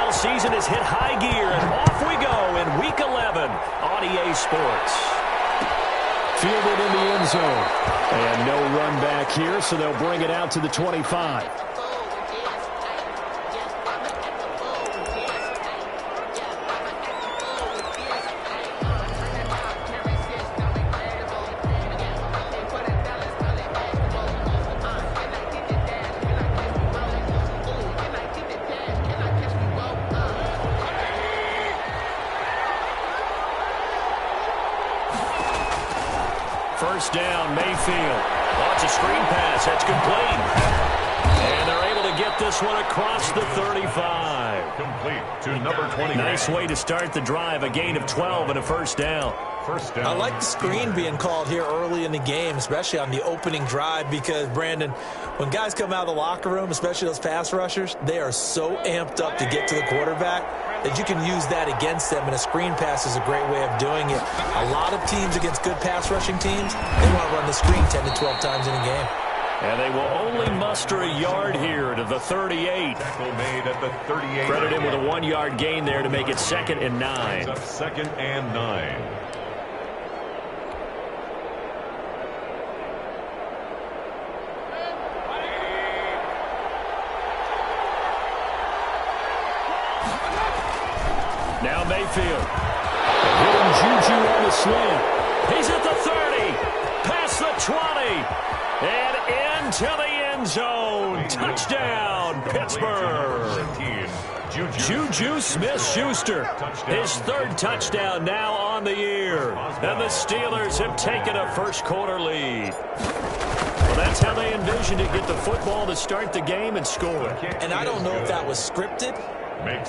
NFL season has hit high gear, and off we go in Week 11 on EA Sports. Fielded in the end zone. And no run back here, so they'll bring it out to the 25. First down, Mayfield. Launch a screen pass. That's complete. And they're able to get this one across the 35. Complete to number 20. Nice way to start the drive. A gain of 12 and a first down. First down. I like the screen being called here early in the game, especially on the opening drive, because, Brandon, when guys come out of the locker room, especially those pass rushers, they are so amped up to get to the quarterback that you can use that against them, and a screen pass is a great way of doing it. A lot of teams against good pass rushing teams, they want to run the screen 10 to 12 times in a game. And they will only muster a yard here to the 38. Tackle made at the 38. Credit him with a 1-yard gain there to make it 2nd and 9. Up 2nd and 9. Now Mayfield. Hitting Juju on the slant. He's at the 30. Past the 20. And into the end zone. Touchdown, Pittsburgh. Juju Smith-Schuster. His 3rd touchdown now on the year. And the Steelers have taken a first-quarter lead. Well, that's how they envisioned it. Get the football to start the game and score. And I don't know if that was scripted.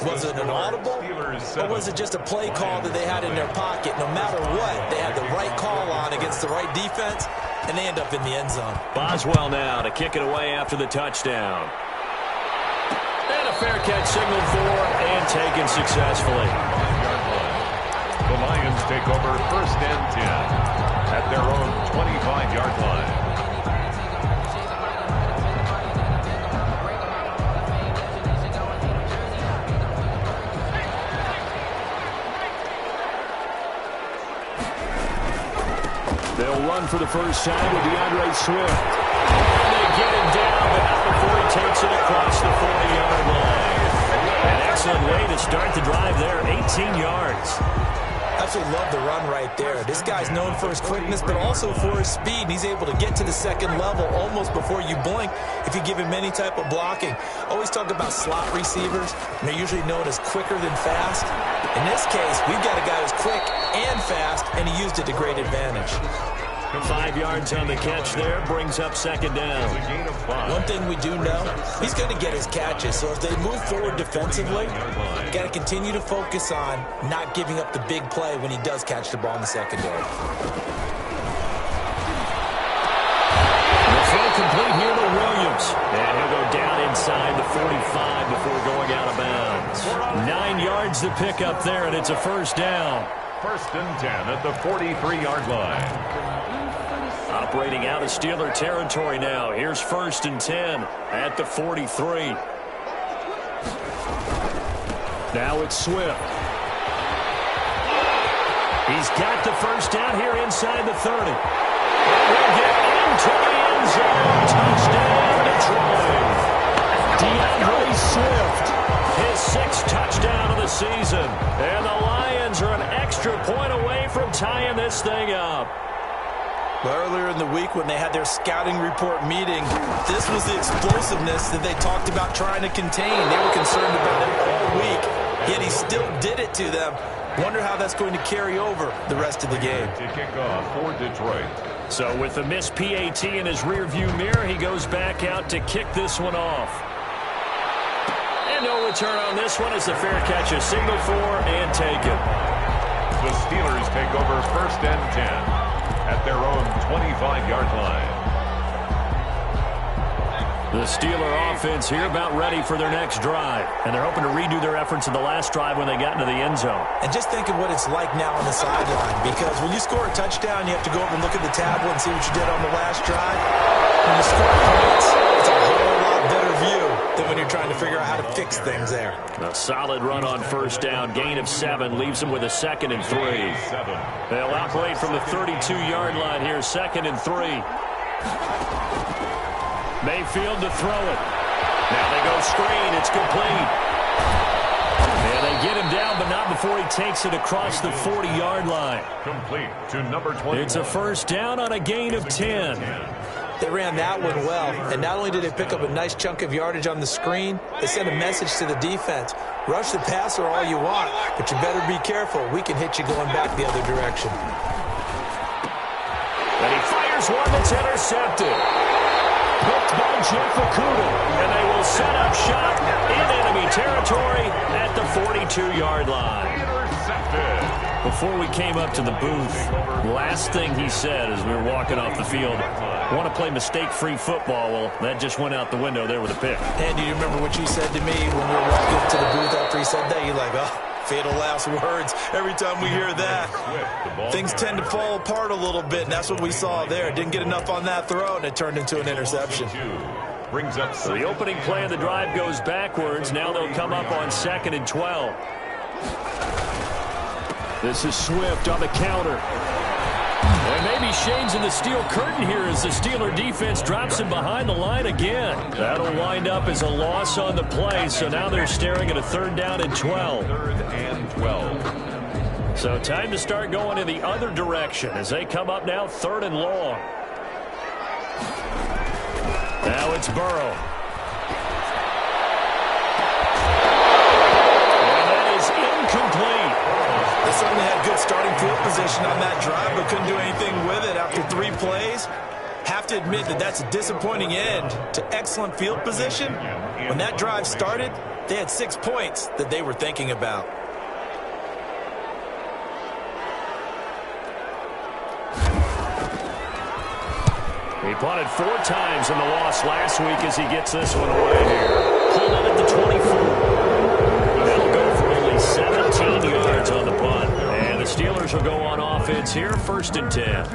Was it an audible, or was it just a play call that they had in their pocket? No matter what, they had the right call on against the right defense, and they end up in the end zone. Boswell now to kick it away after the touchdown. And a fair catch signaled for and taken successfully. The Lions take over 1st and 10 at their own 25-yard line. They'll run for the first time with DeAndre Swift. And they get him down, but not before he takes it across the 40-yard line. An excellent way to start the drive there, 18 yards. Absolutely love the run right there. This guy's known for his quickness, but also for his speed. And he's able to get to the 2nd level almost before you blink if you give him any type of blocking. Always talk about slot receivers, and they're usually known as quicker than fast. In this case, we've got a guy who's quick and fast, and he used it to great advantage. 5 yards on the catch there, brings up 2nd down. One thing we do know, he's going to get his catches. So as they move forward defensively, got to continue to focus on not giving up the big play when he does catch the ball in the secondary. The throw complete here to Williams. And he'll go down inside the 45 before going out of bounds. 9 yards to pick up there, and it's a first down. 1st and 10 at the 43-yard line. Operating out of Steeler territory now. Here's 1st and 10 at the 43. Now it's Swift. He's got the first down here inside the 30. We'll get into the end zone. Touchdown, Detroit. DeAndre Swift, his 6th touchdown of the season. And the Lions are an extra point away from tying this thing up. But earlier in the week when they had their scouting report meeting, this was the explosiveness that they talked about trying to contain. They were concerned about him all week, yet he still did it to them. Wonder how that's going to carry over the rest of the game. To kick off for Detroit. So with the missed PAT in his rearview mirror, he goes back out to kick this one off. And no return on this one as the fair catch is signaled for and taken. The Steelers take over 1st and 10. At their own 25-yard line. The Steeler offense here about ready for their next drive. And they're hoping to redo their efforts in the last drive when they got into the end zone. And just think of what it's like now on the sideline. Because when you score a touchdown, you have to go over and look at the tablet and see what you did on the last drive. When you score points, it's a whole lot better view than when you're trying to figure out how to fix things there. A solid run on first down. Gain of 7 leaves them with a 2nd and 3. They'll operate from the 32-yard line here. 2nd and 3. Mayfield to throw it. Now they go screen. It's complete. And they get him down, but not before he takes it across the 40-yard line. Complete to number 20. It's a first down on a gain of 10. They ran that one well, and not only did they pick up a nice chunk of yardage on the screen, they sent a message to the defense. Rush the passer all you want, but you better be careful. We can hit you going back the other direction. And he fires one that's intercepted. Picked by Jeff Okuda, and they will set up shop in enemy territory at the 42-yard line. Intercepted. Before we came up to the booth, last thing he said as we were walking off the field, want to play mistake-free football. Well, that just went out the window there with a pick. And do you remember what you said to me when we were walking up to the booth after he said that? You're like, oh, fatal last words. Every time we hear that, things tend to fall apart a little bit, and that's what we saw there. Didn't get enough on that throw, and it turned into an interception. Brings up So the opening play of the drive goes backwards. Now they'll come up on 2nd and 12. This is Swift on the counter. And maybe shades in the steel curtain here as the Steeler defense drops him behind the line again. That'll wind up as a loss on the play, so now they're staring at a 3rd down and 12. 3rd and 12. So time to start going in the other direction as they come up now 3rd and long. Now it's Burrow. And that is incomplete. They certainly had good starting field position on that drive, but couldn't do anything with it after 3 plays. Have to admit that that's a disappointing end to excellent field position. When that drive started, they had 6 points that they were thinking about. He punted 4 times in the loss last week as he gets this one away here. Pulled in at the 24. That'll go for only 17 yards on the punt. And the Steelers will go on offense here, 1st and 10.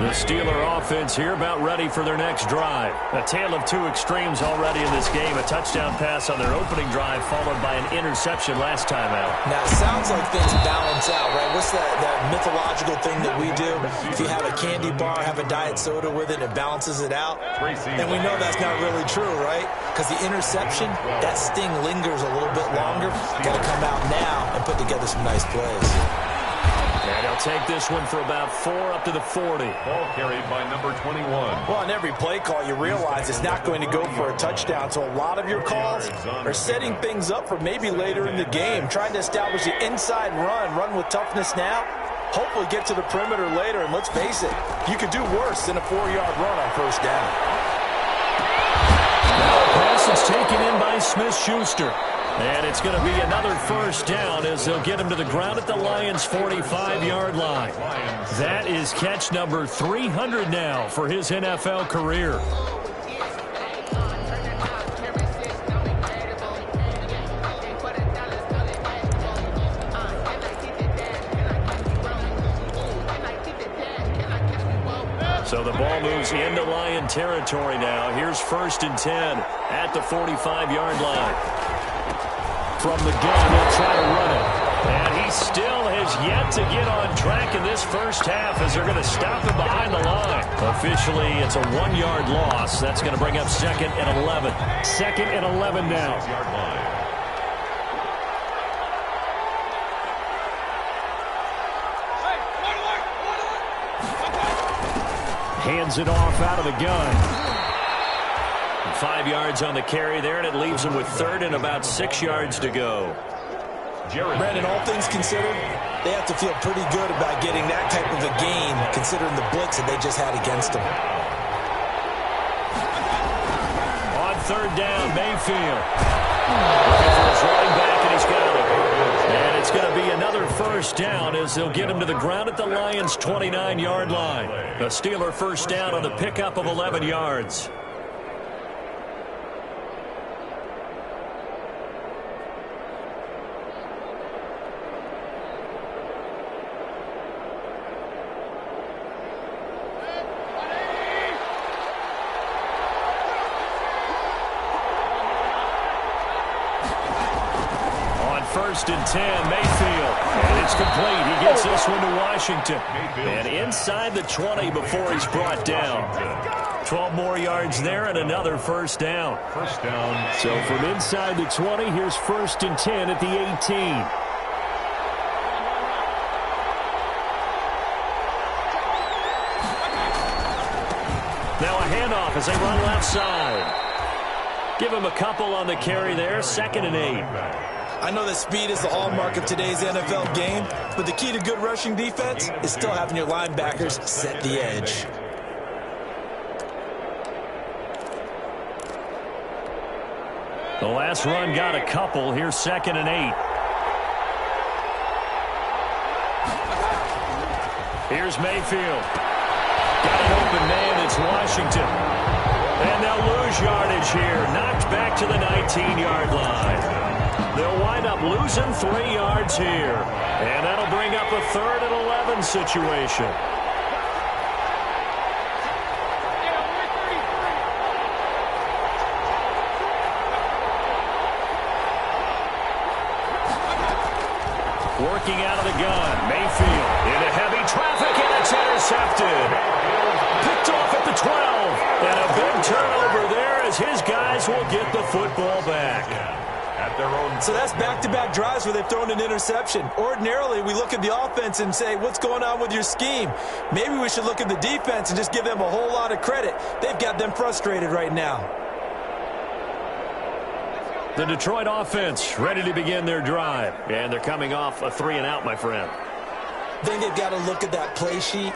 The Steeler offense here about ready for their next drive. A tale of 2 extremes already in this game. A touchdown pass on their opening drive followed by an interception last time out. Now, it sounds like things balance out, right? What's that mythological thing that we do? If you have a candy bar, have a diet soda with it, it balances it out. And we know that's not really true, right? Because the interception, that sting lingers a little bit longer. Got to come out now and put together some nice plays. And he'll take this one for about 4 up to the 40. Ball carried by number 21. Well, on every play call, you realize it's not going to go for a touchdown. So a lot of your calls are setting things up for maybe later in the game, trying to establish the inside run with toughness now, hopefully get to the perimeter later. And let's face it, you could do worse than a 4-yard run on first down. Now a pass is taken in by Smith-Schuster. And it's going to be another first down as they'll get him to the ground at the Lions' 45-yard line. That is catch number 300 now for his NFL career. So the ball moves into Lion territory now. Here's 1st and 10 at the 45-yard line. From the gun, he'll try to run it. And he still has yet to get on track in this first half as they're going to stop him behind the line. Officially, it's a 1-yard loss. That's going to bring up 2nd and 11. 2nd and 11 now. Hands it off out of the gun. 5 yards on the carry there, and it leaves him with 3rd and about 6 yards to go. Brandon, all things considered, they have to feel pretty good about getting that type of a gain, considering the blitz that they just had against them. On 3rd down, Mayfield. Looking for his running back, and he's got it. And it's going to be another first down as they'll get him to the ground at the Lions' 29-yard line. A Steeler first down on the pickup of 11 yards. incomplete. He gets this one to Washington. And inside the 20 before he's brought down. 12 more yards there and another first down. First down. So from inside the 20, here's 1st and 10 at the 18. Now a handoff as they run left side. Give him a couple on the carry there. 2nd and 8. I know that speed is the hallmark of today's NFL game, but the key to good rushing defense is still having your linebackers set the edge. The last run got a couple. Here's 2nd and 8. Here's Mayfield. Got an open man. It's Washington. And they'll lose yardage here. Knocked back to the 19-yard line. They'll wind up losing 3 yards here. And that'll bring up a 3rd and 11 situation. Working out of the gun. Mayfield into heavy traffic, and it's intercepted. Picked off at the 12. And a big turnover there as his guys will get the football back. At their own. So that's back-to-back drives where they've thrown an interception. Ordinarily, we look at the offense and say, what's going on with your scheme? Maybe we should look at the defense and just give them a whole lot of credit. They've got them frustrated right now. The Detroit offense ready to begin their drive. And they're coming off a 3-and-out, my friend. Then they've got to look at that play sheet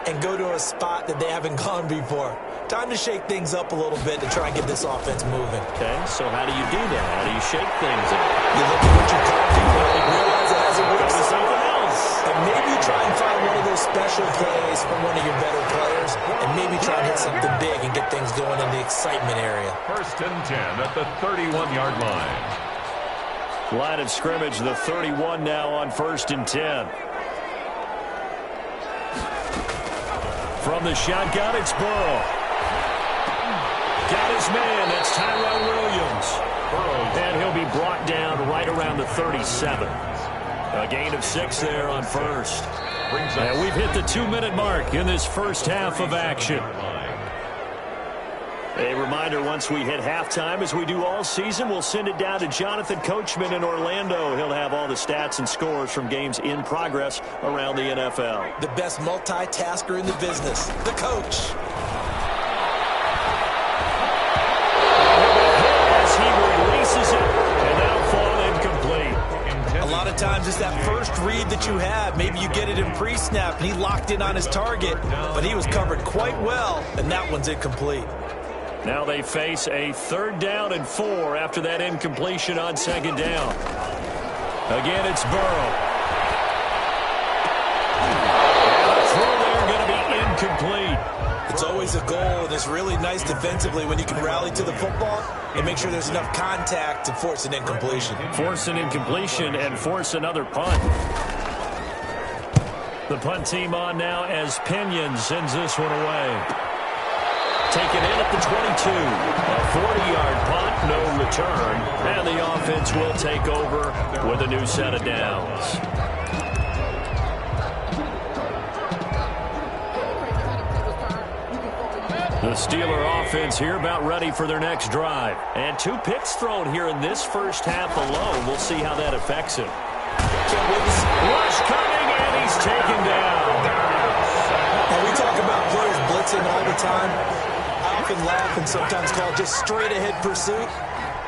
and go to a spot that they haven't gone before. Time to shake things up a little bit to try and get this offense moving. Okay, so how do you do that? How do you shake things up? You look at what you're talking about, realize it hasn't worked for something else. And maybe you try and find one of those special plays from one of your better players, and maybe try and hit something big and get things going in the excitement area. 1st and 10 at the 31-yard line. Line of scrimmage, the 31 now on 1st and 10. From the shotgun, it's Burrow. Got his man. That's Tyrell Williams. And he'll be brought down right around the 37. A gain of 6 there on 1st. And we've hit the 2-minute mark in this first half of action. A reminder, once we hit halftime, as we do all season, we'll send it down to Jonathan Coachman in Orlando. He'll have all the stats and scores from games in progress around the NFL. The best multitasker in the business, the coach. As he releases it, and that'll fall incomplete. A lot of times it's that first read that you have. Maybe you get it in pre-snap, and he locked in on his target, but he was covered quite well, and that one's incomplete. Now they face a 3rd down and 4 after that incompletion on 2nd down. Again, it's Burrow. And the throw there going to be incomplete. It's always a goal, and it's really nice defensively when you can rally to the football and make sure there's enough contact to force an incompletion. Force an incompletion and force another punt. The punt team on now as Pinion sends this one away. Taken in at the 22. A 40-yard punt, no return. And the offense will take over with a new set of downs. The Steeler offense here about ready for their next drive. And 2 picks thrown here in this first half alone. We'll see how that affects him. Rush coming, and he's taken down. Now, we talk about players blitzing all the time. I often laugh and sometimes call it just straight-ahead pursuit.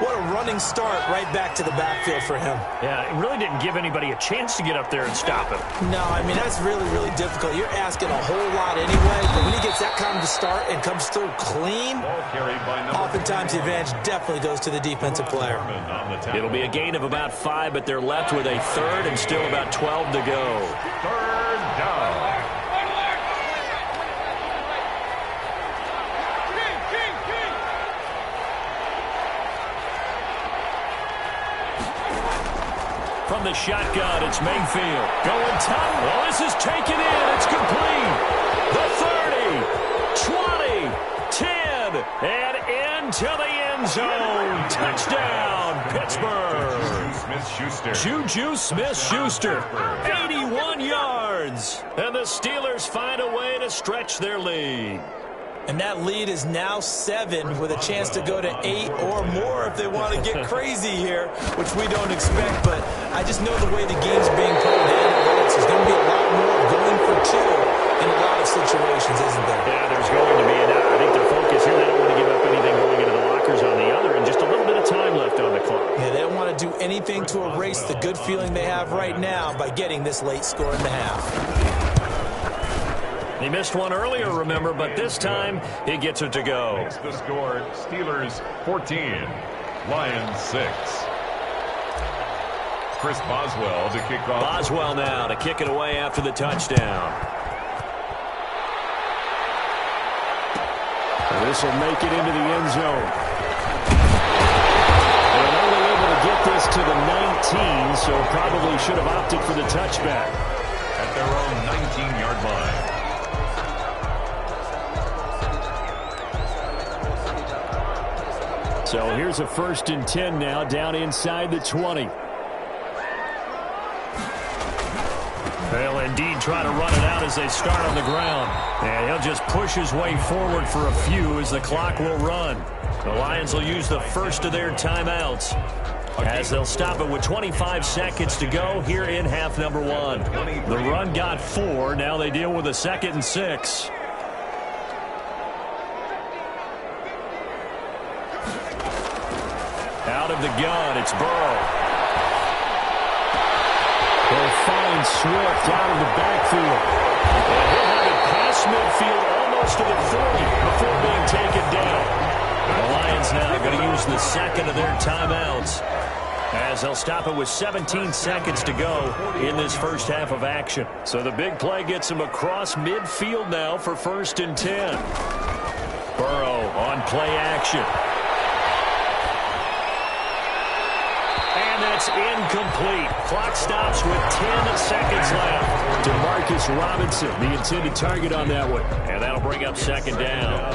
What a running start right back to the backfield for him. Yeah, it really didn't give anybody a chance to get up there and stop him. No, I mean, that's really, really difficult. You're asking a whole lot anyway, but when he gets that kind of start and comes through clean, oftentimes the advantage definitely goes to the defensive player. It'll be a gain of about 5, but they're left with a 3rd and still about 12 to go. 3rd down. From the shotgun, it's Mayfield. Going top. Well, this is taken in. It's complete. The 30, 20, 10, and into the end zone. Touchdown, Pittsburgh. Smith-Schuster. Juju Smith-Schuster. 80 yards. And the Steelers find a way to stretch their lead. And that lead is now 7 with a chance to go to 8 or more if they want to get crazy here, which we don't expect. But I just know the way the game's being played now, there's going to be a lot more going for 2 in a lot of situations, isn't there? Yeah, there's going to be. And I think their focus here, they don't want to give up anything going into the lockers on the other, and just a little bit of time left on the clock. Yeah, they don't want to do anything to erase the good feeling they have right now by getting this late score in the half. He missed one earlier, remember, but this time he gets it to go. Makes the score Steelers 14, Lions 6. Chris Boswell to kick off. Boswell now to kick it away after the touchdown. And this will make it into the end zone. And only able to get this to the 19, so probably should have opted for the touchback. At their own 19-yard line. So here's a 1st and 10 now, down inside the 20. They'll indeed try to run it out as they start on the ground. And he'll just push his way forward for a few as the clock will run. The Lions will use the first of their timeouts as they'll stop it with 25 seconds to go here in half number 1. The run got 4. Now they deal with a 2nd and 6. Out of the gun, it's Burrow. They'll find Swift out of the backfield. And he'll have it past midfield almost to the 40 before being taken down. The Lions now going to use the 2nd of their timeouts as they'll stop it with 17 seconds to go in this first half of action. So the big play gets him across midfield now for 1st and 10. Burrow on play action. That's incomplete. Clock stops with 10 seconds left. Demarcus Robinson, the intended target on that one. And that'll bring up 2nd down.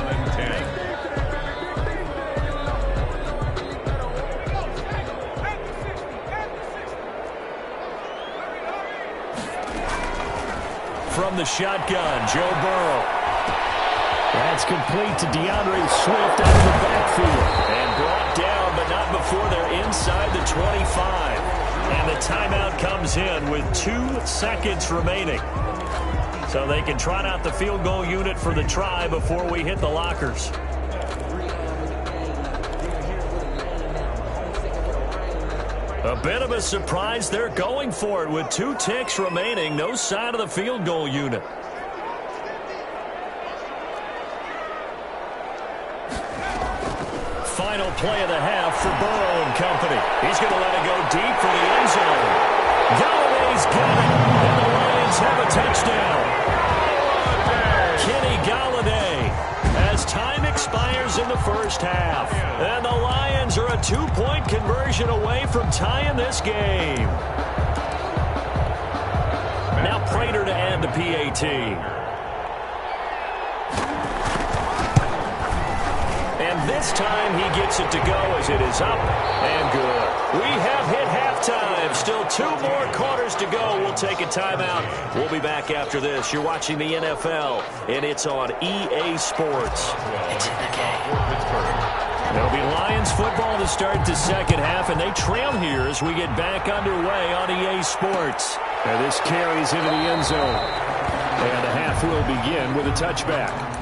From the shotgun, Joe Burrow. That's complete to DeAndre Swift out of the backfield. And brought down, but not before they're inside the 25. And the timeout comes in with 2 seconds remaining. So they can trot out the field goal unit for the try before we hit the lockers. A bit of a surprise. They're going for it with 2 ticks remaining. No sign of the field goal unit. Final play of the half for Burrow and company. He's going to let it go deep for the end zone. Galladay's got it, and the Lions have a touchdown. Kenny Galladay as time expires in the first half. And the Lions are a 2-point conversion away from tying this game. Now Prater to add the PAT. And this time he gets it to go as it is up and good. We have hit halftime. Still 2 more quarters to go. We'll take a timeout. We'll be back after this. You're watching the NFL, and it's on EA Sports. It's in the game. There'll be Lions football to start the second half, and they trail here as we get back underway on EA Sports. And this carries into the end zone. And the half will begin with a touchback.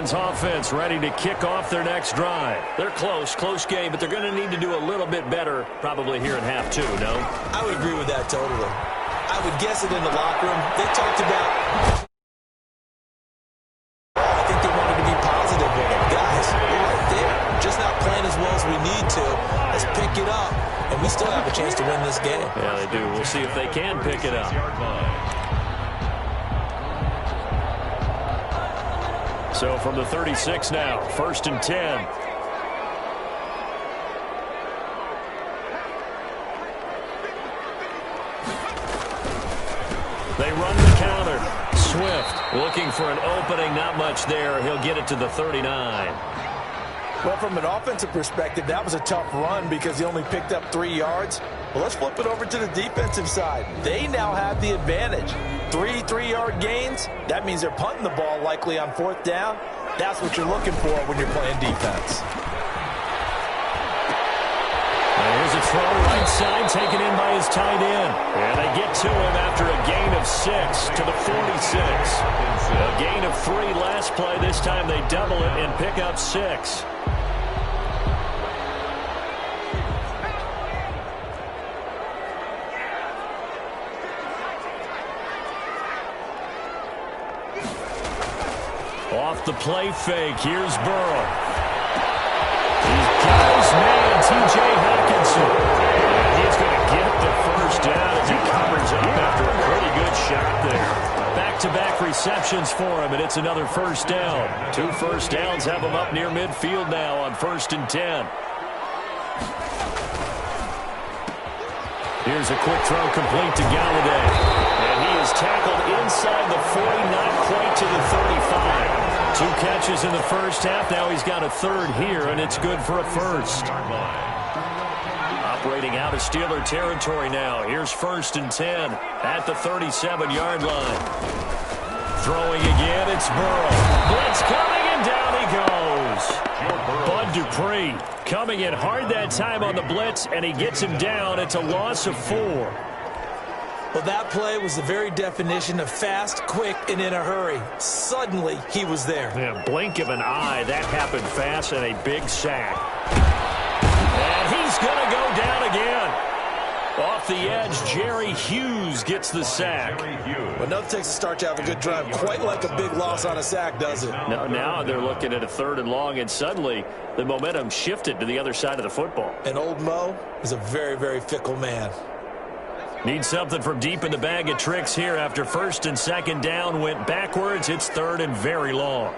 Offense ready to kick off their next drive. They're close game, but they're going to need to do a little bit better probably here in half 2, no? I would agree with that totally. I would guess it in the locker room. They talked about, I think they wanted to be positive with them. Guys, we're right there. We're just not playing as well as we need to. Let's pick it up, and we still have a chance to win this game. Yeah, they do. We'll see if they can pick it up. So from the 36 now, 1st and 10. They run the counter. Swift looking for an opening. Not much there. He'll get it to the 39. Well, from an offensive perspective, that was a tough run because he only picked up 3 yards. Well, let's flip it over to the defensive side. They now have the advantage. 3 3-yard gains. That means they're punting the ball likely on 4th down. That's what you're looking for when you're playing defense. Here's a throw right side taken in by his tight end. And they get to him after a gain of 6 to the 46. A gain of 3 last play. This time they double it and pick up 6. Off the play fake, here's Burrow. He's got his man, T.J. Hawkinson. And he's going to get the first down as he covers up after a pretty good shot there. Back-to-back receptions for him, and it's another first down. 2 first downs have him up near midfield now on 1st and 10. Here's a quick throw complete to Galladay. And he is tackled inside the 40, not quite to the 35. 2 catches in the first half. Now he's got a 3rd here, and it's good for a first. Operating out of Steeler territory now. Here's 1st and 10 at the 37-yard line. Throwing again, it's Burrow. Blitz coming, and down he goes. Bud Dupree coming in hard that time on the blitz, and he gets him down. It's a loss of 4. Well, that play was the very definition of fast, quick, and in a hurry. Suddenly, he was there. Yeah, blink of an eye. That happened fast, and a big sack. And he's going to go down again. Off the edge, Jerry Hughes gets the sack. Well, nothing takes a start to have a good drive. Quite like a big loss on a sack, does it? No, now they're looking at a 3rd and long, and suddenly the momentum shifted to the other side of the football. And old Mo is a very, very fickle man. Need something from deep in the bag of tricks here after 1st and 2nd down went backwards. It's 3rd and very long.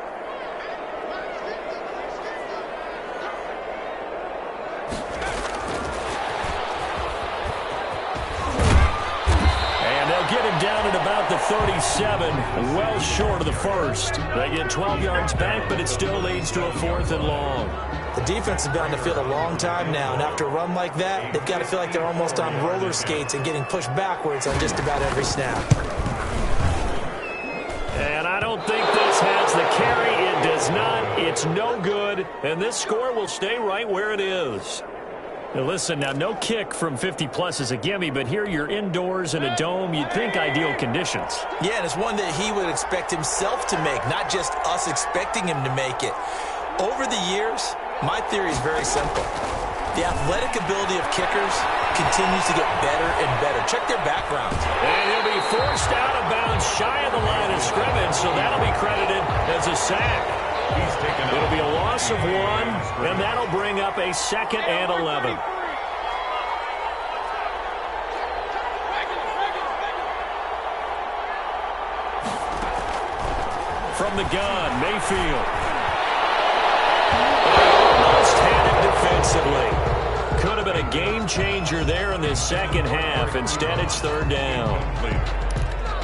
And they'll get him down at about the 37, well short of the first. They get 12 yards back, but it still leads to a 4th and long. The defense has been on the field a long time now, and after a run like that, they've got to feel like they're almost on roller skates and getting pushed backwards on just about every snap. And I don't think this has the carry. It does not. It's no good, and this score will stay right where it is. Now listen, now no kick from 50-plus is a gimme, but here you're indoors in a dome. You'd think ideal conditions. Yeah, and it's one that he would expect himself to make, not just us expecting him to make it. Over the years, my theory is very simple. The athletic ability of kickers continues to get better and better. Check their backgrounds. And he'll be forced out of bounds shy of the line of scrimmage, so that'll be credited as a sack. It'll be a loss of 1, and that'll bring up a 2nd and 11. From the gun, Mayfield. Almost had it defensively. Could have been a game changer there in this 2nd half. Instead, it's 3rd down.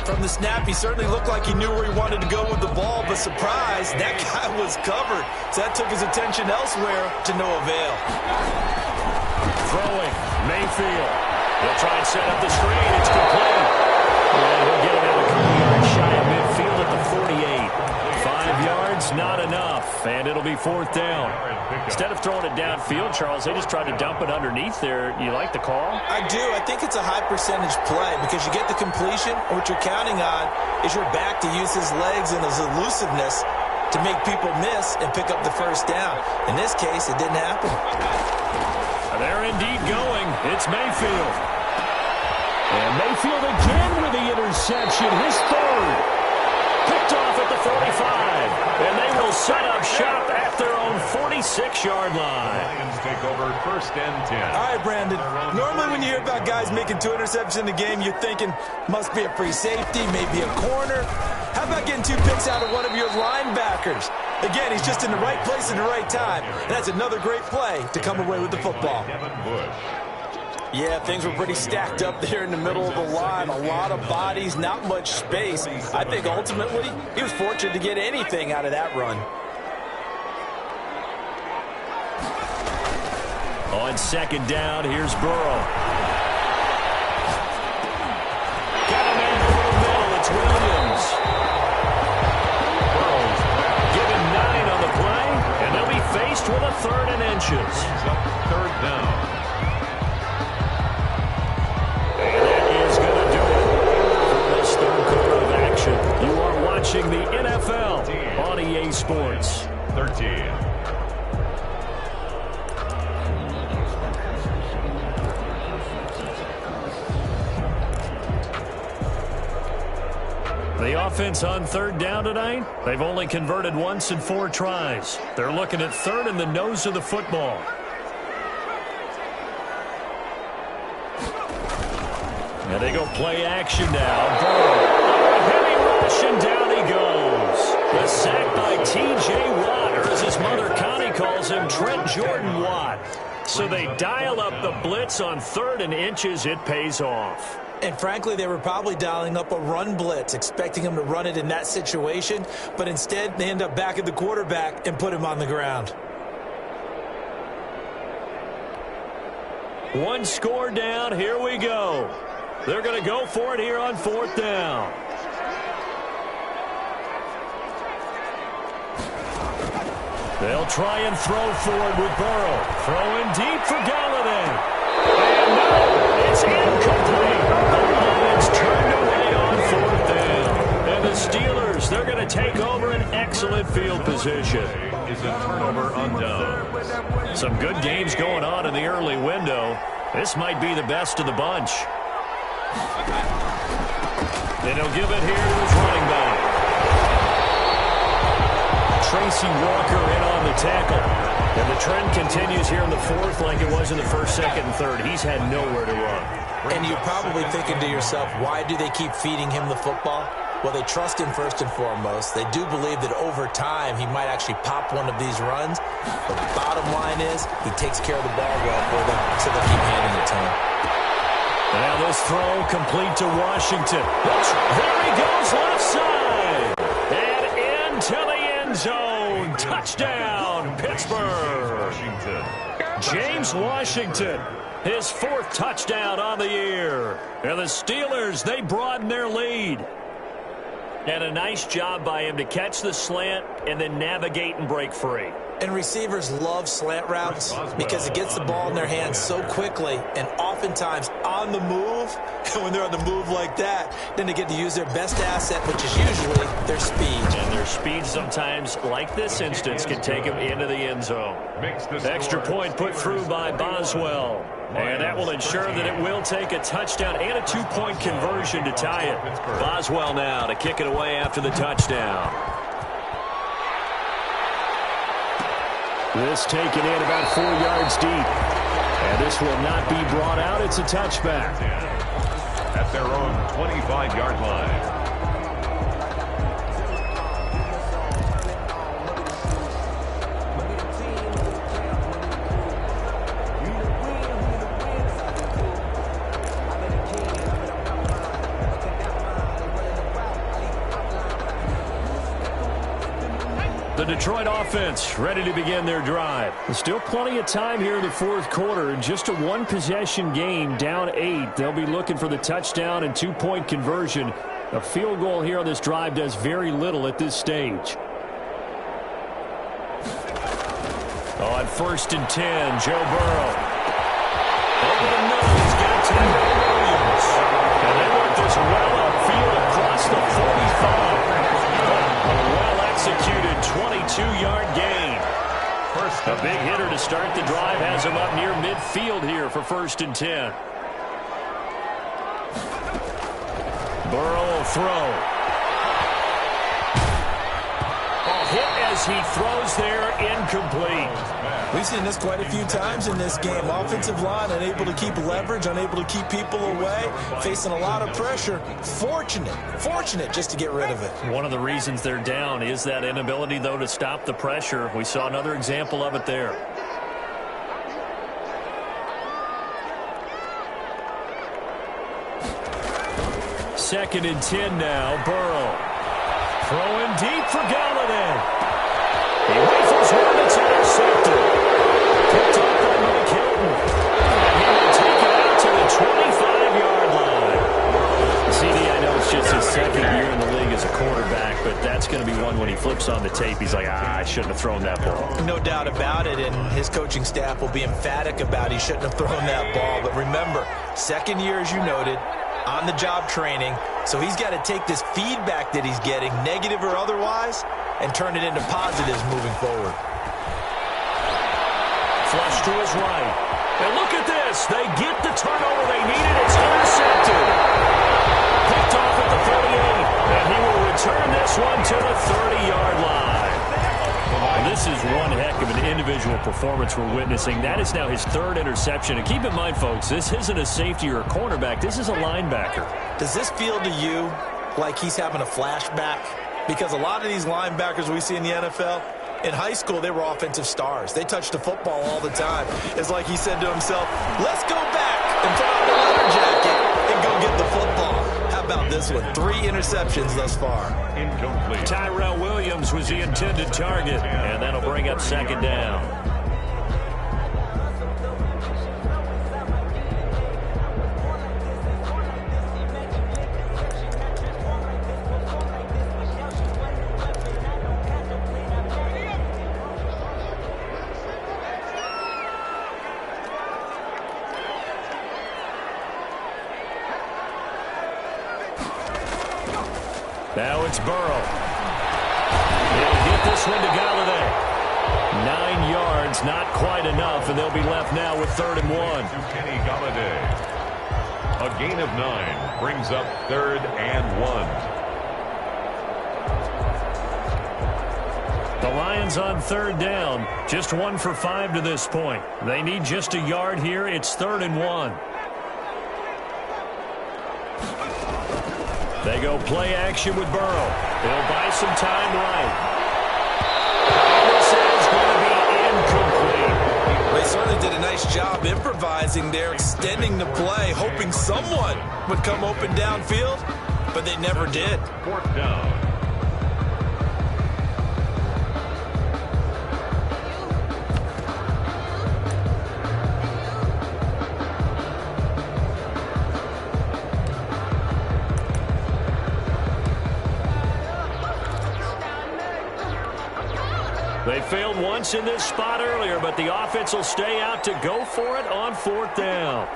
From the snap, he certainly looked like he knew where he wanted to go with the ball, but surprise, that guy was covered. So that took his attention elsewhere to no avail. Throwing, Mayfield. They'll try and set up the screen. It's complete. And he'll get it out a couple yards shy of midfield at the 48. 5 yards, not enough, and it'll be 4th down. Instead of throwing it downfield, Charles, they just tried to dump it underneath there. You like the call? I do. I think it's a high-percentage play because you get the completion, and what you're counting on is your back to use his legs and his elusiveness to make people miss and pick up the first down. In this case, it didn't happen. They're indeed going. It's Mayfield. And Mayfield again with the interception, his 3rd. Picked off at the 45, and they will set up shop at their own 46-yard line. Lions take over 1st and 10. All right, Brandon. Normally when you hear about guys making 2 interceptions in the game, you're thinking must be a free safety, maybe a corner. How about getting 2 picks out of one of your linebackers? Again, he's just in the right place at the right time. And that's another great play to come away with the football. Yeah, things were pretty stacked up there in the middle of the line. A lot of bodies, not much space. I think ultimately he was fortunate to get anything out of that run. On second down, here's Burrow. Got a man over the middle. It's Williams. Burrow's Given 9 on the play, and they'll be faced with a 3rd and inches. up 3rd down. And that is going to do it for this 3rd quarter of action. You are watching the NFL on EA Sports. 13. The offense on 3rd down tonight, they've only converted once in 4 tries. They're looking at 3rd in the nose of the football. And they go play action now. Burrow, heavy rush, and down he goes. The sack by T.J. Watt, or as his mother Connie calls him, Trent Jordan Watt. So they dial up the blitz on 3rd and inches. It pays off. And frankly, they were probably dialing up a run blitz, expecting him to run it in that situation. But instead, they end up back at the quarterback and put him on the ground. 1 score down. Here we go. They're going to go for it here on 4th down. They'll try and throw forward with Burrow. Throwing deep for Galladay. And no, it's incomplete. The Lions turned away on 4th down. And the Steelers, they're going to take over an excellent field position. Is a turnover on down. Some good games going on in the early window. This might be the best of the bunch. And he'll give it here to his running back. Tracy Walker in on the tackle. And the trend continues here in the 4th like it was in the 1st, 2nd, and 3rd. He's had nowhere to run. And you're probably thinking to yourself, why do they keep feeding him the football? Well, they trust him first and foremost. They do believe that over time he might actually pop one of these runs. But the bottom line is he takes care of the ball well for them, so they keep handing it to him. Now this throw complete to Washington. There he goes left side. And into the end zone. Touchdown, Pittsburgh. Washington. James Washington, his 4th touchdown on the year. And the Steelers, they broaden their lead. And a nice job by him to catch the slant and then navigate and break free. And receivers love slant routes because it gets the ball in their hands so quickly and oftentimes on the move. And when they're on the move like that, then they get to use their best asset, which is usually their speed. And their speed sometimes, like this instance, can take them into the end zone. Extra point put through by Boswell. And that will ensure that it will take a touchdown and a 2-point conversion to tie it. Boswell now to kick it away after the touchdown. This taken in about 4 yards deep. And this will not be brought out. It's a touchback. At their own 25-yard line. The Detroit offense ready to begin their drive. There's still plenty of time here in the 4th quarter. In just a 1-possession game, down 8. They'll be looking for the touchdown and 2-point conversion. A field goal here on this drive does very little at this stage. On 1st and 10, Joe Burrow. Over the middle, he's got Taylor Williams. And they work this well upfield across the 45. A well-executed 22-yard gain. A big hitter to start the drive has him up near midfield here for 1st and 10. Burrow will throw. A hit as he throws there, incomplete. We've seen this quite a few times in this game. Offensive line unable to keep leverage, unable to keep people away, facing a lot of pressure. Fortunate just to get rid of it. One of the reasons they're down is that inability, though, to stop the pressure. We saw another example of it there. 2nd and 10 now. Burrow throwing deep for Galladay. He rifles one that's intercepted. Picked up by Mike Hilton. And he will take it out to the 25-yard line. CD, I know it's just his 2nd year in the league as a quarterback, but that's going to be one when he flips on the tape. He's like, I shouldn't have thrown that ball. No doubt about it, and his coaching staff will be emphatic about he shouldn't have thrown that ball. But remember, 2nd year, as you noted, on-the-job training, so he's got to take this feedback that he's getting, negative or otherwise, and turn it into positives moving forward. Flush to his right. And look at this. They get the turnover they needed. It's intercepted. Picked off at the 38. And he will return this one to the 30-yard line. And this is one heck of an individual performance we're witnessing. That is now his 3rd interception. And keep in mind, folks, this isn't a safety or a cornerback. This is a linebacker. Does this feel to you like he's having a flashback? Because a lot of these linebackers we see in the NFL, in high school, they were offensive stars. They touched the football all the time. It's like he said to himself, let's go back and put on the leather jacket and go get the football. How about this one? 3 interceptions thus far. Incomplete. Tyrell Williams was the intended target, and that'll bring up 2nd down. Now it's Burrow. He'll get this one to Galladay. 9 yards, not quite enough, and they'll be left now with 3rd and 1. To Kenny Galladay. A gain of 9 brings up 3rd and 1. The Lions on 3rd down. Just 1 for 5 to this point. They need just a yard here. It's 3rd and 1. They go play action with Burrow. They'll buy some time right. This is going to be incomplete. They certainly did a nice job improvising there, extending the play, hoping someone would come open downfield, but they never did. 4th down. They failed once in this spot earlier, but the offense will stay out to go for it on 4th down.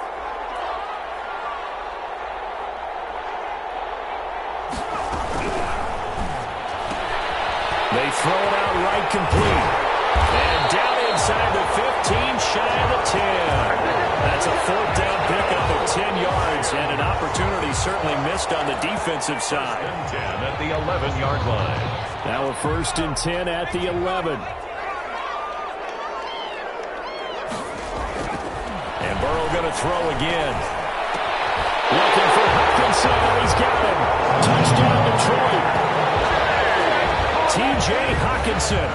They throw it out right complete. And down inside the 15, shy of the 10. That's a 4th down pickup of 10 yards, and an opportunity certainly missed on the defensive side. 10 at the 11-yard line. Now a 1st and 10 at the 11. And Burrow going to throw again. Looking for Hawkinson. He's got him. Touchdown Detroit. T.J. Hawkinson,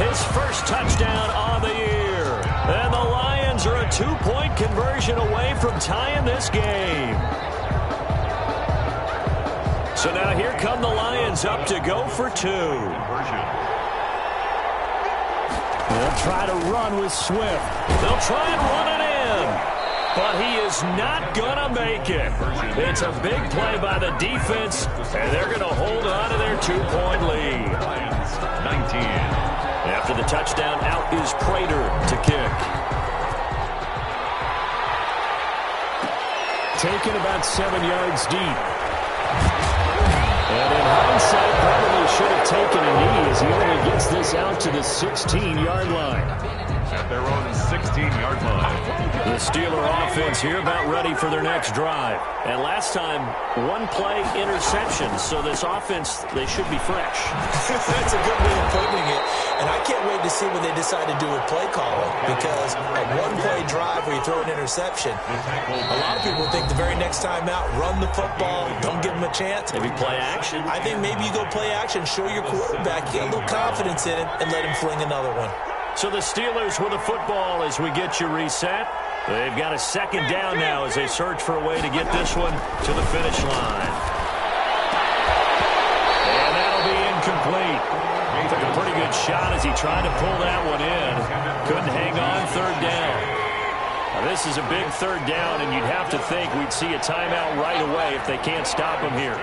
his 1st touchdown on the year. And the Lions are a 2-point conversion away from tying this game. So now here come the Lions up to go for 2. They'll try to run with Swift. They'll try and run it in. But he is not going to make it. It's a big play by the defense, and they're going to hold on to their 2-point lead. 19. After the touchdown, out is Prater to kick. Taken about 7 yards deep. And in hindsight, probably should have taken a knee as he only gets this out to the 16-yard line. At their own 16-yard line. The Steeler offense here about ready for their next drive. And last time, 1-play interception. So this offense, they should be fresh. That's a good way of putting it. And I can't wait to see what they decide to do with play calling. Because a 1-play drive where you throw an interception, a lot of people think the very next time out, run the football, don't give them a chance. Maybe play action. I think maybe you go play action, show your quarterback, get a little confidence in it, and let him fling another one. So the Steelers with the football as we get you reset. They've got a 2nd down now as they search for a way to get this one to the finish line. incomplete. Took a pretty good shot as he tried to pull that one in. Couldn't hang on, third down. Now, this is a big third down, and you'd have to think we'd see a timeout right away if they can't stop him here.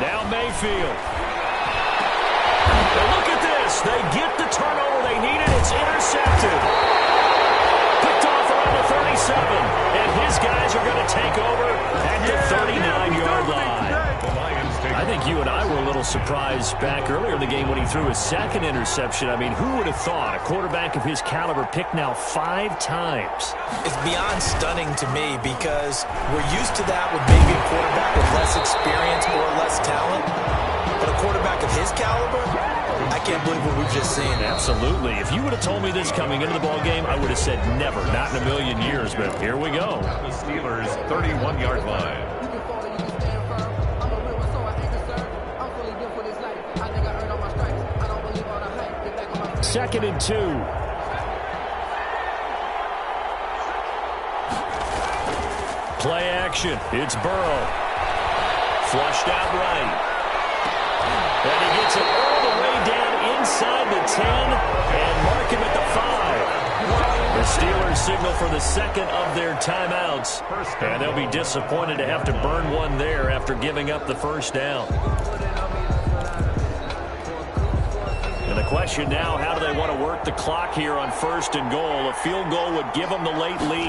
Now Mayfield. Now look at this. They get the turnover they needed. It's intercepted. Picked off around the 37. And his guys are going to take over at the 39-yard line. I think you and I were a little surprised back earlier in the game when he threw his second interception. I mean, who would have thought a quarterback of his caliber picked now 5 times? It's beyond stunning to me because we're used to that with maybe a quarterback with less experience or less talent. But a quarterback of his caliber, I can't believe what we've just seen. Absolutely. If you would have told me this coming into the ball game, I would have said never, not in a million years. But here we go. The Steelers' 31-yard line. 2nd and 2. Play action. It's Burrow. Flushed out right. And he gets it all the way down inside the 10 and mark him at the 5. The Steelers signal for the second of their timeouts. And they'll be disappointed to have to burn one there after giving up the first down. And the question now, how do they want to work the clock here on 1st and goal? A field goal would give them the late lead.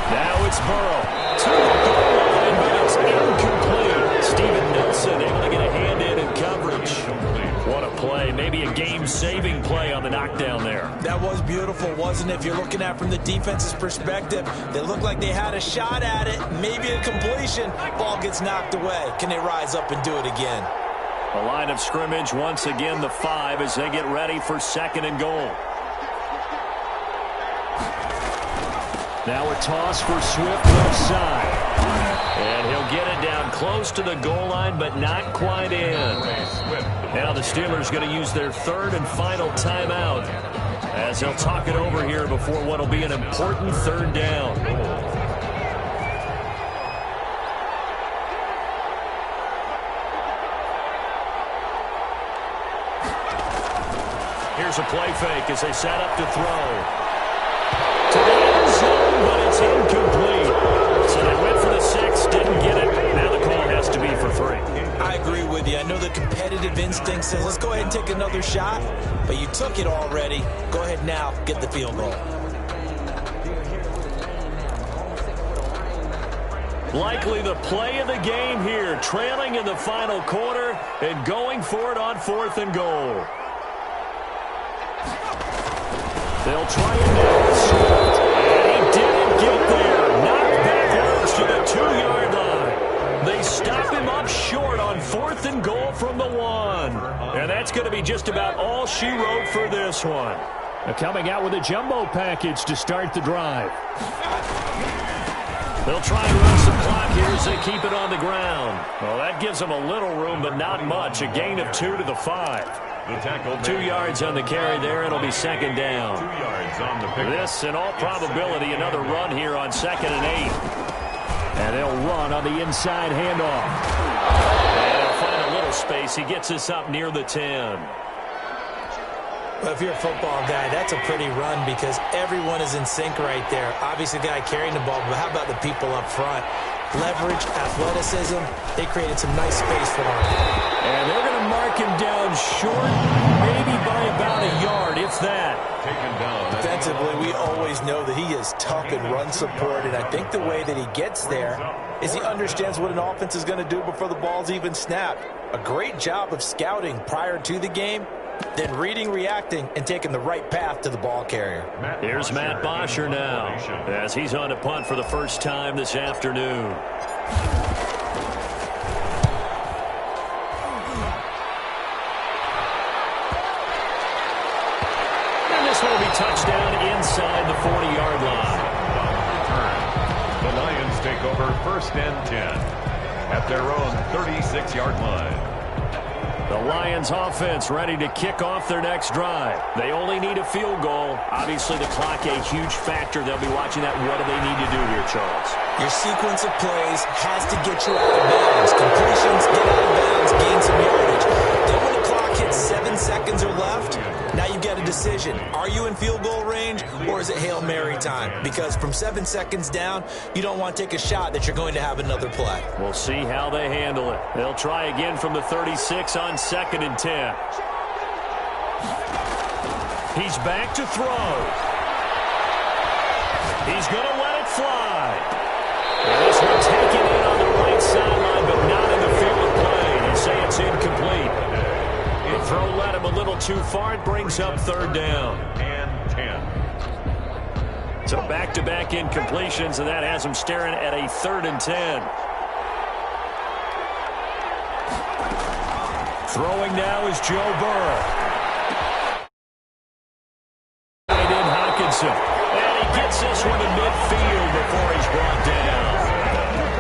Now it's Burrow. To the goal line, but it's incomplete. Steven Nelson able to get a hand in coverage. What a play. Maybe a game-saving play on the knockdown there. That was beautiful, wasn't it? If you're looking at it from the defense's perspective, they looked like they had a shot at it. Maybe a completion. Ball gets knocked away. Can they rise up and do it again? The line of scrimmage, once again, the 5 as they get ready for 2nd and goal. Now a toss for Swift left side. And he'll get it down close to the goal line, but not quite in. Now the Steelers going to use their 3rd and final timeout as they'll talk it over here before what will be an important 3rd down. Here's a play fake as they set up to throw. To the end zone, but it's incomplete. So they went for the 6, didn't get it. Now the call has to be for 3. I agree with you. I know the competitive instinct says, let's go ahead and take another shot. But you took it already. Go ahead now, get the field goal. Likely the play of the game here. Trailing in the final quarter and going for it on 4th and goal. They'll try it now with Swift. And he didn't get there. Knocked backwards to the 2-yard line. They stop him up short on 4th and goal from the 1. And that's going to be just about all she wrote for this one. Now coming out with a jumbo package to start the drive. They'll try and run some clock here as they keep it on the ground. Well, that gives them a little room, but not much. A gain of 2 to the 5. 2 yards on the carry there. It'll be 2nd down. 2 yards on the pick. This, in all probability, another run here on 2nd and 8. And they'll run on the inside handoff. And they'll find a little space. He gets us up near the 10. Well, if you're a football guy, that's a pretty run because everyone is in sync right there. Obviously, the guy carrying the ball, but how about the people up front? Leverage, athleticism, they created some nice space for him. And they're going to mark him down short, maybe by about a yard, if that. Taken down. Defensively, we always know that he is tough and run support, and I think the way that he gets there is he understands what an offense is going to do before the ball's even snapped. A great job of scouting prior to the game, then reading, reacting, and taking the right path to the ball carrier. Here's Matt Bosher now as he's on to punt for the first time this afternoon. And this will be touchdown inside the 40-yard line. The Lions take over 1st and 10 at their own 36-yard line. The Lions offense ready to kick off their next drive. They only need a field goal. Obviously, the clock a huge factor. They'll be watching that. What do they need to do here, Charles? Your sequence of plays has to get you out of bounds. Completions, get out of bounds, gain some yardage. Then when the clock hits 7 seconds or left, now you get a decision. Are you in field goal range or is it Hail Mary time? Because from 7 seconds down, you don't want to take a shot that you're going to have another play. We'll see how they handle it. They'll try again from the 36 on 2nd and 10. He's back to throw. He's going to let it fly. And this one taken in on the right sideline, but not in the field of play. They say it's incomplete. The throw led him a little too far. It brings up 3rd down. And 10. So back-to-back incompletions, and that has him staring at a 3rd and 10. Throwing now is Joe Burrow. Right in Hawkinson. And he gets this one in midfield before he's brought down.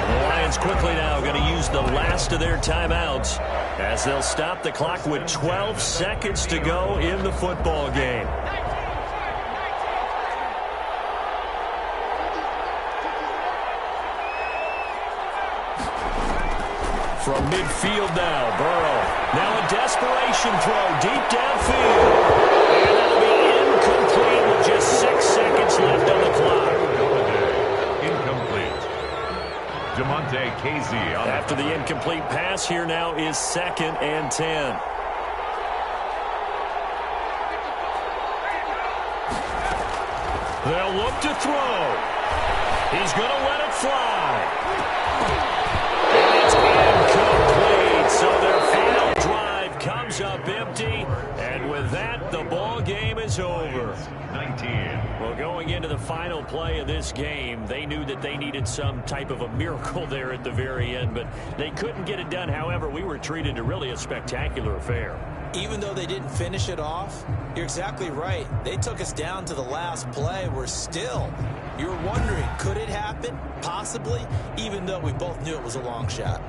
The Lions quickly now going to use the last of their timeouts as they'll stop the clock with 12 seconds to go in the football game. From midfield now, Burrow. Now a desperation throw deep downfield. And that'll be incomplete with just 6 seconds left on the clock. Incomplete. Jamonte Casey. After the incomplete pass, here now is 2nd and 10. They'll look to throw. He's going to let it fly. And it's incomplete. So their final drive comes up empty. And with that, the ball game is over. 19. Well, going into the final play of this game, they knew that they needed some type of a miracle there at the very end, but they couldn't get it done. However, we were treated to really a spectacular affair. Even though they didn't finish it off, you're exactly right. They took us down to the last play. You're wondering, could it happen? Possibly, even though we both knew it was a long shot.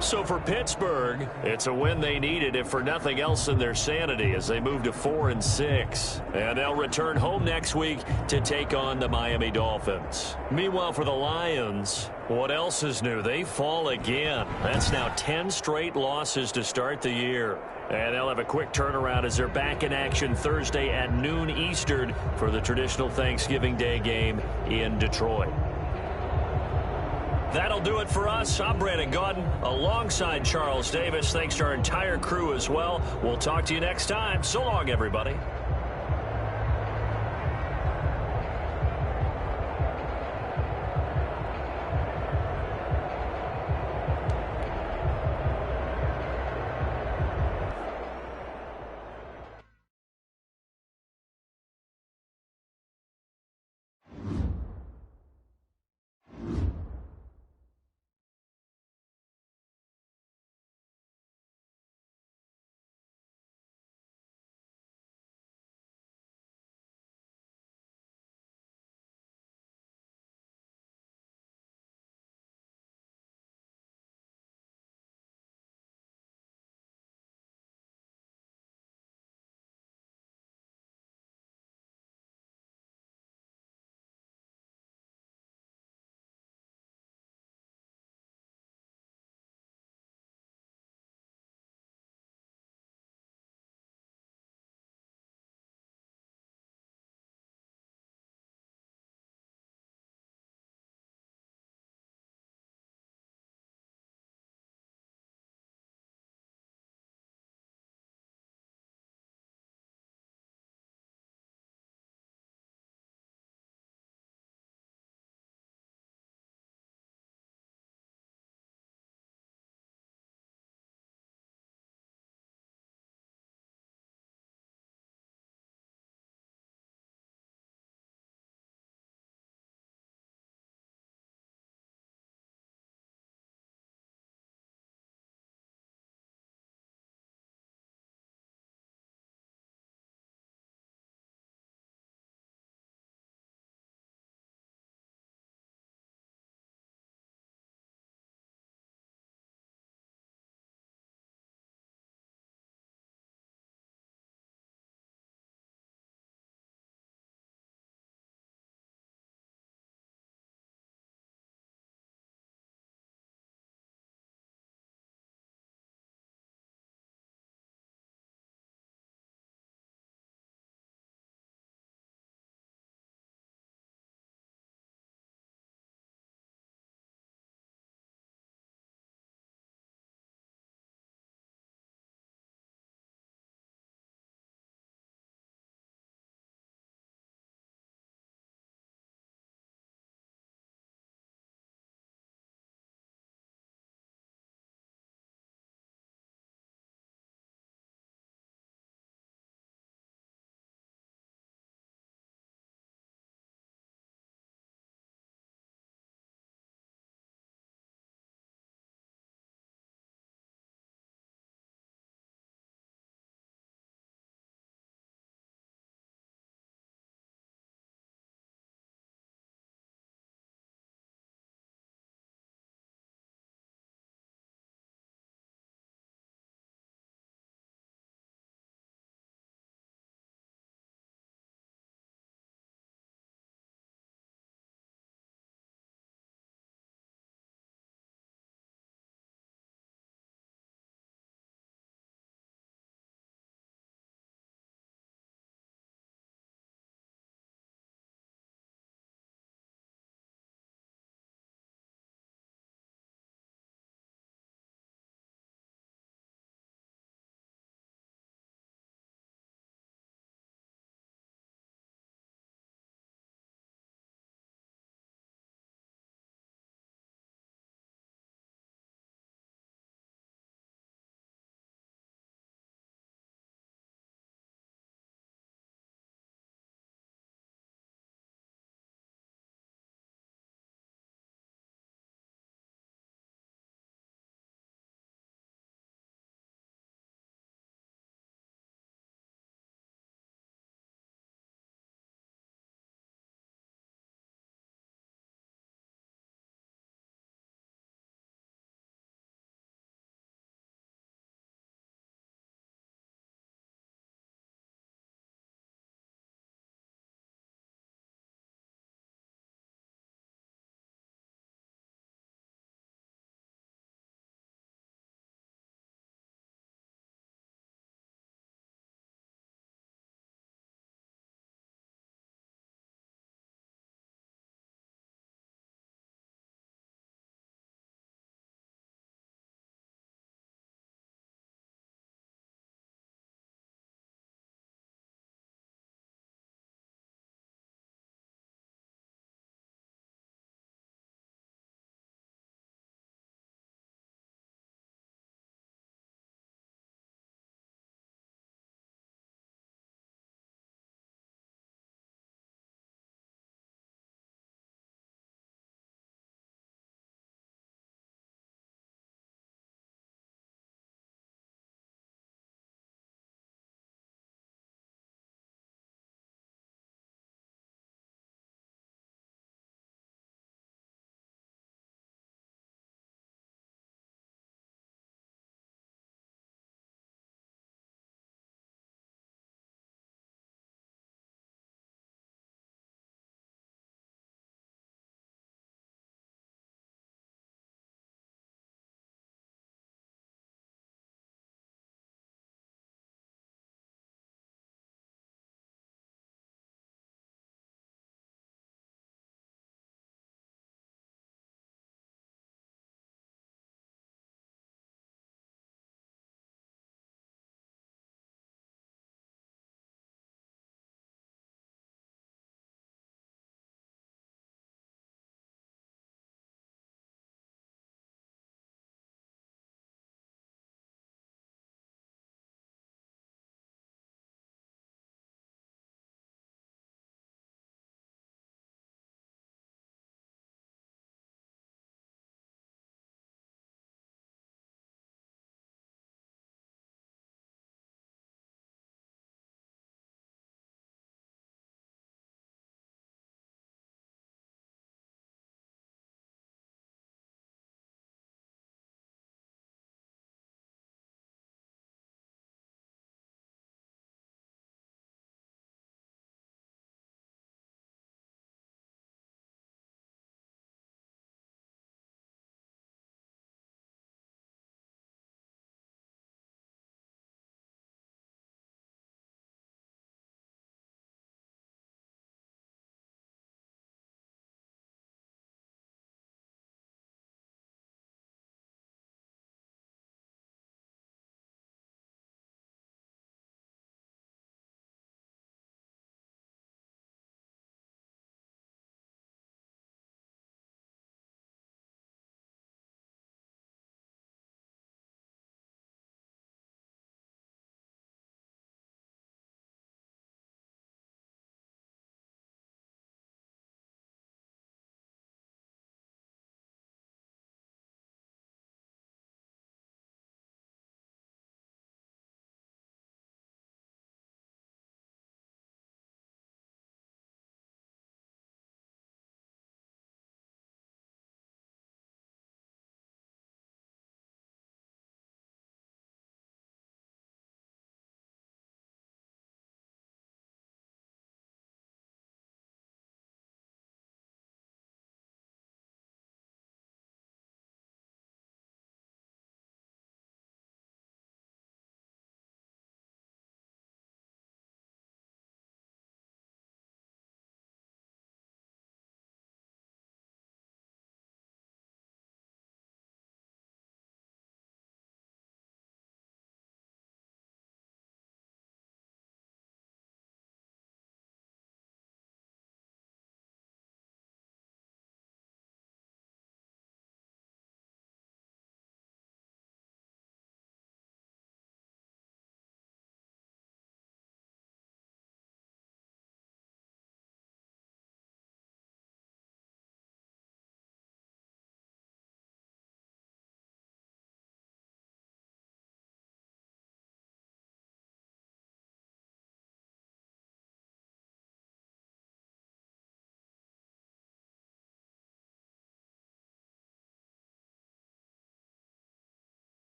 So for Pittsburgh, it's a win they needed, if for nothing else than their sanity, as they move to 4-6. And they'll return home next week to take on the Miami Dolphins. Meanwhile, for the Lions, what else is new? They fall again. That's now 10 straight losses to start the year. And they'll have a quick turnaround as they're back in action Thursday at noon Eastern for the traditional Thanksgiving Day game in Detroit. That'll do it for us. I'm Brandon Gaudin alongside Charles Davis. Thanks to our entire crew as well. We'll talk to you next time. So long, everybody.